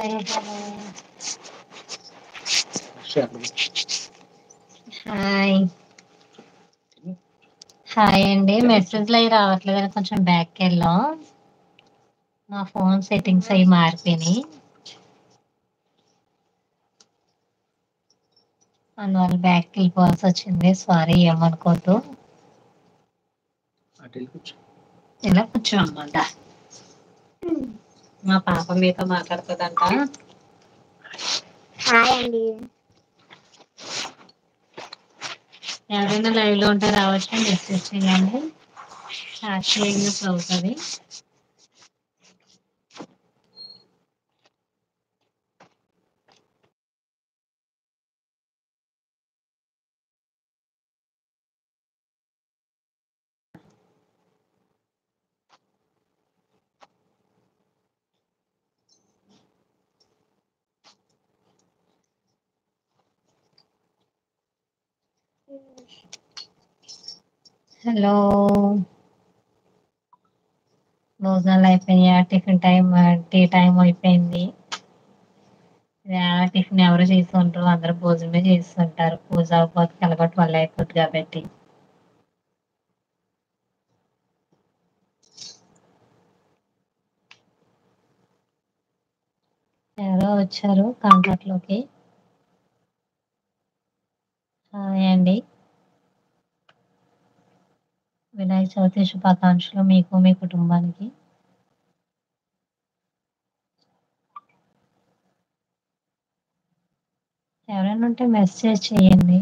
Hi hi అండి. మెసేజ్లు అవి రావట్లేదని కొంచెం బ్యాక్ వెళ్ళాం. మా ఫోన్ సెట్టింగ్స్ అవి మారిపోయినాయి. అందువల్ల బ్యాక్ వెళ్ళిపోవాల్సి వచ్చింది. సారీ, ఏమనుకోవద్దు. ఇలా కూర్చో అన్నమాట. మా పాప మీతో మాట్లాడుతుందంట. హాయ్ అండి. ఎవరైనా లైవ్ లో ఉంటే రావచ్చు, మెసేజ్ చేయండి. షేరింగ్ అవుతుంది. హలో, భోజనాలు అయిపోయా? టిఫిన్ టైం, టీ టైం అయిపోయింది. టిఫిన్ ఎవరు చేస్తుంటారు? అందరూ భోజనమే చేస్తుంటారు. పూజ అవ్వకపోతే కలగొట్టు వల్ల అయిపోద్ది కాబట్టి. ఎవరో వచ్చారు కాంటాక్ట్ లోకి. హాయ్ అండి. వినాయక చవితి శుభాకాంక్షలు మీకు, మీ కుటుంబానికి. ఎవరైనా ఉంటే మెసేజ్ చేయండి.